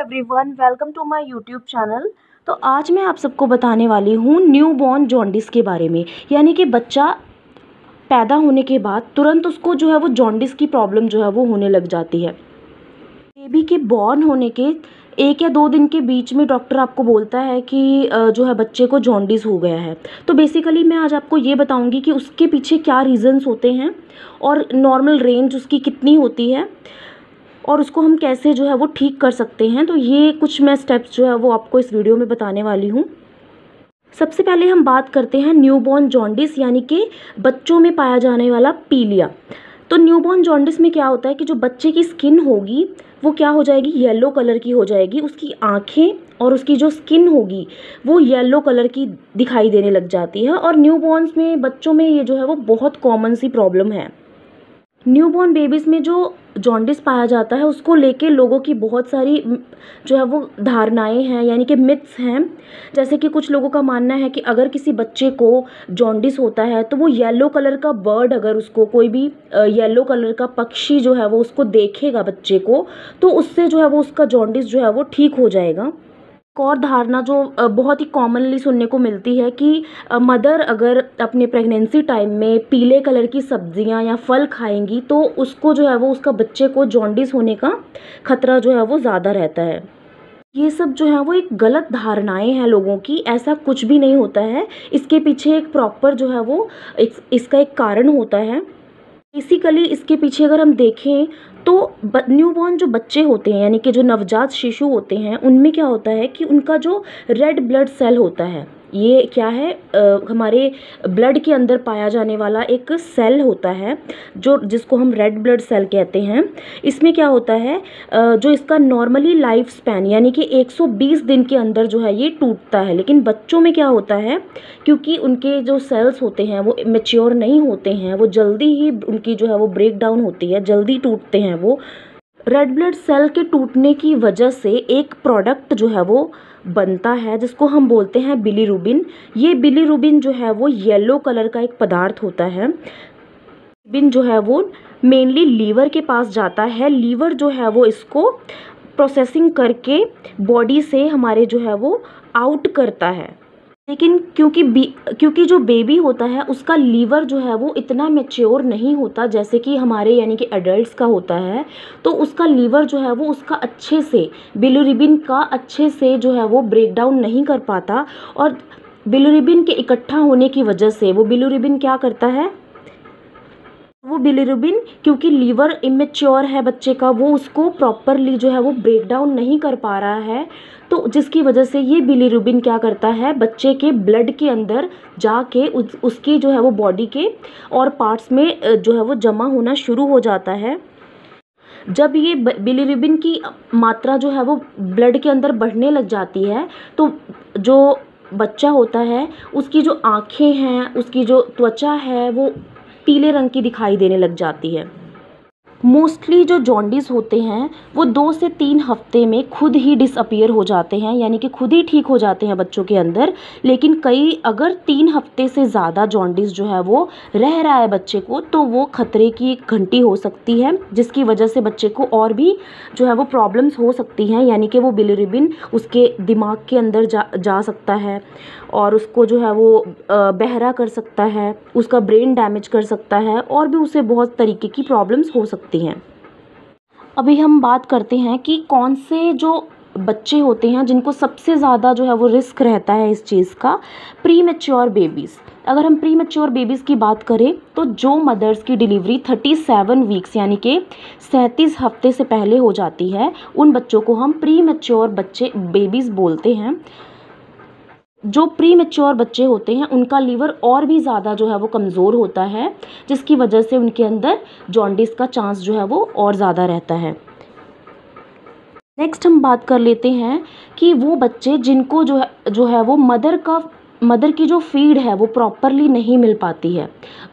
Everyone, welcome to my YouTube channel. तो आज मैं आप सबको बताने वाली हूँ न्यू बॉर्न जॉन्डिस के बारे में। यानी कि बच्चा पैदा होने के बाद तुरंत उसको जो है वो जॉन्डिस की प्रॉब्लम जो है वो होने लग जाती है। बेबी के बॉर्न होने के 1 या 2 दिन के बीच में डॉक्टर आपको बोलता है कि जो है बच्चे को जॉन्डिस हो गया है। तो बेसिकली मैं आज आपको ये बताऊंगी कि उसके पीछे क्या रीज़न्स होते हैं और नॉर्मल रेंज उसकी कितनी होती है और उसको हम कैसे जो है वो ठीक कर सकते हैं। तो ये कुछ मैं स्टेप्स जो है वो आपको इस वीडियो में बताने वाली हूँ। सबसे पहले हम बात करते हैं न्यूबॉर्न जॉन्डिस यानी कि बच्चों में पाया जाने वाला पीलिया। तो न्यूबॉर्न जॉन्डिस में क्या होता है कि जो बच्चे की स्किन होगी वो क्या हो जाएगी, येलो कलर की हो जाएगी। उसकी आँखें और उसकी जो स्किन होगी वो येलो कलर की दिखाई देने लग जाती है। और न्यूबॉर्न्स में, बच्चों में ये जो है वो बहुत कॉमन सी प्रॉब्लम है। न्यूबॉर्न बेबीज़ में जो जॉन्डिस पाया जाता है उसको लेके लोगों की बहुत सारी जो है वो धारणाएं हैं, यानी कि मिथ्स हैं। जैसे कि कुछ लोगों का मानना है कि अगर किसी बच्चे को जॉन्डिस होता है तो वो येलो कलर का बर्ड, अगर उसको कोई भी येलो कलर का पक्षी जो है वो उसको देखेगा बच्चे को, तो उससे जो है वो उसका जॉन्डिस जो है वो ठीक हो जाएगा। एक और धारणा जो बहुत ही कॉमनली सुनने को मिलती है कि मदर अगर अपने प्रेगनेंसी टाइम में पीले कलर की सब्जियां या फल खाएंगी तो उसको जो है वो, उसका बच्चे को जॉन्डिस होने का खतरा जो है वो ज़्यादा रहता है। ये सब जो है वो एक गलत धारणाएं हैं लोगों की, ऐसा कुछ भी नहीं होता है। इसके पीछे एक प्रॉपर जो है वो इसका एक कारण होता है। बेसिकली इसके पीछे अगर हम देखें तो न्यूबॉर्न जो बच्चे होते हैं, यानी कि जो नवजात शिशु होते हैं, उनमें क्या होता है कि उनका जो रेड ब्लड सेल होता है, ये क्या है, हमारे ब्लड के अंदर पाया जाने वाला एक सेल होता है जो जिसको हम रेड ब्लड सेल कहते हैं। इसमें क्या होता है, जो इसका नॉर्मली लाइफ स्पैन यानी कि 120 दिन के अंदर जो है ये टूटता है। लेकिन बच्चों में क्या होता है, क्योंकि उनके जो सेल्स होते हैं वो मैच्योर नहीं होते हैं, वो जल्दी ही उनकी जो है वो ब्रेक डाउन होती है, जल्दी टूटते हैं वो। रेड ब्लड सेल के टूटने की वजह से एक प्रोडक्ट जो है वो बनता है जिसको हम बोलते हैं बिलीरुबिन। ये बिलीरुबिन जो है वो येलो कलर का एक पदार्थ होता है। बिन जो है वो मेनली लीवर के पास जाता है। लीवर जो है वो इसको प्रोसेसिंग करके बॉडी से हमारे जो है वो आउट करता है। लेकिन क्योंकि जो बेबी होता है उसका लीवर जो है वो इतना मैच्योर नहीं होता जैसे कि हमारे यानी कि एडल्ट्स का होता है, तो उसका लीवर जो है वो उसका अच्छे से बिलीरुबिन का अच्छे से जो है वो ब्रेक डाउन नहीं कर पाता। और बिलीरुबिन के इकट्ठा होने की वजह से वो बिलीरुबिन क्या करता है, वो बिलीरुबिन, क्योंकि लीवर इमेच्योर है बच्चे का, वो उसको प्रॉपरली जो है वो ब्रेक डाउन नहीं कर पा रहा है। तो जिसकी वजह से ये बिलीरुबिन क्या करता है, बच्चे के ब्लड के अंदर जाके उसकी जो है वो बॉडी के और पार्ट्स में जो है वो जमा होना शुरू हो जाता है। जब ये बिलीरुबिन की मात्रा जो है वो ब्लड के अंदर बढ़ने लग जाती है तो जो बच्चा होता है उसकी जो आँखें हैं, उसकी जो त्वचा है वो पीले रंग की दिखाई देने लग जाती है। मोस्टली जो जॉन्डिस होते हैं वो 2 से 3 हफ्ते में खुद ही डिसअपियर हो जाते हैं, यानी कि खुद ही ठीक हो जाते हैं बच्चों के अंदर। लेकिन कई अगर 3 हफ्ते से ज़्यादा जॉन्डिस जो है वो रह रहा है बच्चे को, तो वो खतरे की एक घंटी हो सकती है, जिसकी वजह से बच्चे को और भी जो है वो प्रॉब्लम्स हो सकती हैं। यानी कि वो बिलीरुबिन उसके दिमाग के अंदर जा सकता है और उसको जो है वो बहरा कर सकता है, उसका ब्रेन डैमेज कर सकता है और भी उसे बहुत तरीके की प्रॉब्लम्स हो सकती हैं। अभी हम बात करते हैं कि कौन से जो बच्चे होते हैं जिनको सबसे ज़्यादा जो है वो रिस्क रहता है इस चीज़ का। प्री मैच्योर बेबीज़, अगर हम प्री मैच्योर बेबीज़ की बात करें तो जो मदर्स की डिलीवरी 37 वीक्स यानी कि 37 हफ्ते से पहले हो जाती है, उन बच्चों को हम प्री मैच्योर बेबीज़ बोलते हैं। जो प्री मैच्योर बच्चे होते हैं उनका लीवर और भी ज़्यादा जो है वो कमज़ोर होता है, जिसकी वजह से उनके अंदर जॉन्डिस का चांस जो है वो और ज़्यादा रहता है। नेक्स्ट हम बात कर लेते हैं कि वो बच्चे जिनको जो है वो मदर की जो फीड है वो प्रॉपरली नहीं मिल पाती है,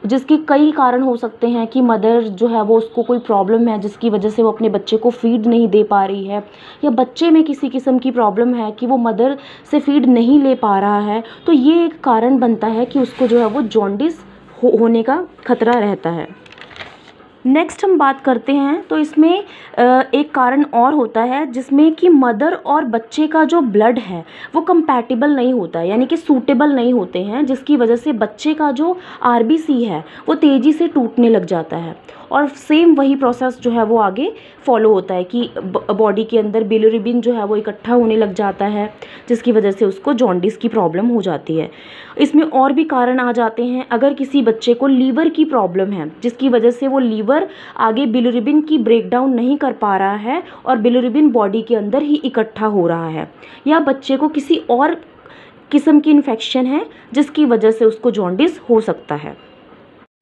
जिसके कई कारण हो सकते हैं कि मदर जो है वो उसको कोई प्रॉब्लम है जिसकी वजह से वो अपने बच्चे को फीड नहीं दे पा रही है, या बच्चे में किसी किस्म की प्रॉब्लम है कि वो मदर से फीड नहीं ले पा रहा है। तो ये एक कारण बनता है कि उसको जो है वो जॉन्डिस होने का खतरा रहता है। नेक्स्ट हम बात करते हैं तो इसमें एक कारण और होता है जिसमें कि मदर और बच्चे का जो ब्लड है वो कंपैटिबल नहीं होता है, यानी कि सूटेबल नहीं होते हैं, जिसकी वजह से बच्चे का जो आरबीसी है वो तेज़ी से टूटने लग जाता है। और सेम वही प्रोसेस जो है वो आगे फॉलो होता है कि बॉडी के अंदर बिलिरुबिन जो है वो इकट्ठा होने लग जाता है, जिसकी वजह से उसको जॉन्डिस की प्रॉब्लम हो जाती है। इसमें और भी कारण आ जाते हैं। अगर किसी बच्चे को लीवर की प्रॉब्लम है जिसकी वजह से वो लीवर आगे बिलिरुबिन की ब्रेकडाउन नहीं कर पा रहा है और बिलिरुबिन बॉडी के अंदर ही इकट्ठा हो रहा है, या बच्चे को किसी और किस्म की इन्फेक्शन है जिसकी वजह से उसको जॉन्डिस हो सकता है।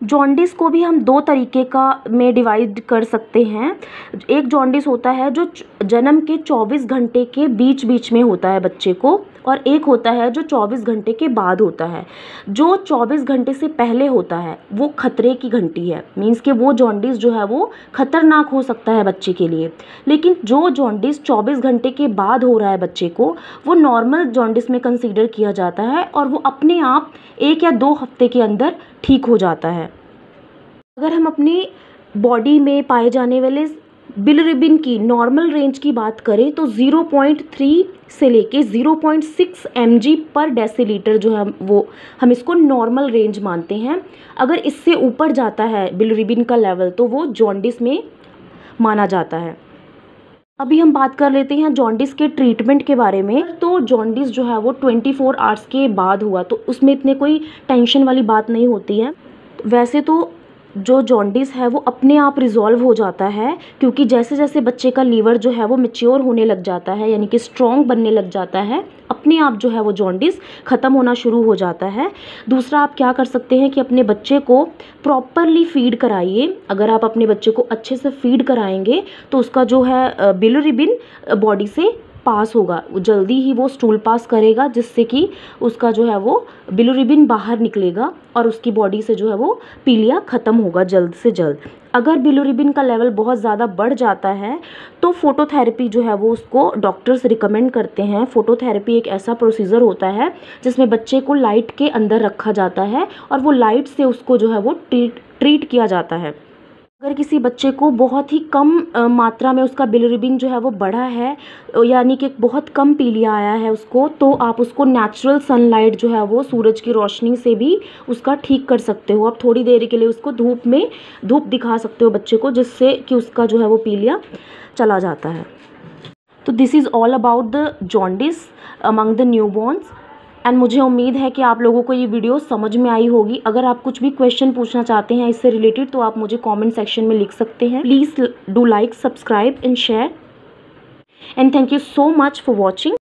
जॉन्डिस को भी हम दो तरीके का में डिवाइड कर सकते हैं। एक जॉन्डिस होता है जो जन्म के 24 घंटे के बीच बीच में होता है बच्चे को, और एक होता है जो 24 घंटे के बाद होता है। जो 24 घंटे से पहले होता है वो खतरे की घंटी है, मीन्स कि वो जॉन्डिस जो है वो खतरनाक हो सकता है बच्चे के लिए। लेकिन जो जॉन्डिस 24 घंटे के बाद हो रहा है बच्चे को, वो नॉर्मल जॉन्डिस में कंसीडर किया जाता है और वो अपने आप 1 या 2 हफ्ते के अंदर ठीक हो जाता है। अगर हम अपनी बॉडी में पाए जाने वाले बिलिरुबिन की नॉर्मल रेंज की बात करें तो 0.3 से लेके 0.6 mg पर डेसीलीटर जो है वो हम इसको नॉर्मल रेंज मानते हैं। अगर इससे ऊपर जाता है बिलिरुबिन का लेवल तो वो जॉन्डिस में माना जाता है। अभी हम बात कर लेते हैं जॉन्डिस के ट्रीटमेंट के बारे में। तो जॉन्डिस जो है वो 24 आवर्स के बाद हुआ तो उसमें इतने कोई टेंशन वाली बात नहीं होती है। वैसे तो जो जॉन्डिस है वो अपने आप रिजॉल्व हो जाता है, क्योंकि जैसे जैसे बच्चे का लीवर जो है वो मैच्योर होने लग जाता है, यानी कि स्ट्रॉन्ग बनने लग जाता है, अपने आप जो है वो जॉन्डिस ख़त्म होना शुरू हो जाता है। दूसरा, आप क्या कर सकते हैं कि अपने बच्चे को प्रॉपरली फीड कराइए। अगर आप अपने बच्चे को अच्छे से फीड कराएंगे तो उसका जो है बिलिरुबिन बॉडी से पास होगा, जल्दी ही वो स्टूल पास करेगा, जिससे कि उसका जो है वो बिलिरुबिन बाहर निकलेगा और उसकी बॉडी से जो है वो पीलिया ख़त्म होगा जल्द से जल्द। अगर बिलिरुबिन का लेवल बहुत ज़्यादा बढ़ जाता है तो फोटोथेरेपी जो है वो उसको डॉक्टर्स रिकमेंड करते हैं। फोटोथेरेपी एक ऐसा प्रोसीजर होता है जिसमें बच्चे को लाइट के अंदर रखा जाता है और वो लाइट से उसको जो है वो ट्रीट किया जाता है। अगर किसी बच्चे को बहुत ही कम मात्रा में उसका बिलिरुबिन जो है वो बढ़ा है, यानी कि बहुत कम पीलिया आया है उसको, तो आप उसको नेचुरल सनलाइट जो है वो सूरज की रोशनी से भी उसका ठीक कर सकते हो। आप थोड़ी देर के लिए उसको धूप दिखा सकते हो बच्चे को, जिससे कि उसका जो है वो पीलिया चला जाता है। तो this is all about the jaundice among the newborn's. And मुझे उम्मीद है कि आप लोगों को ये वीडियो समझ में आई होगी। अगर आप कुछ भी क्वेश्चन पूछना चाहते हैं इससे रिलेटेड तो आप मुझे कमेंट सेक्शन में लिख सकते हैं। Please do like, subscribe and share, and thank you so much for watching.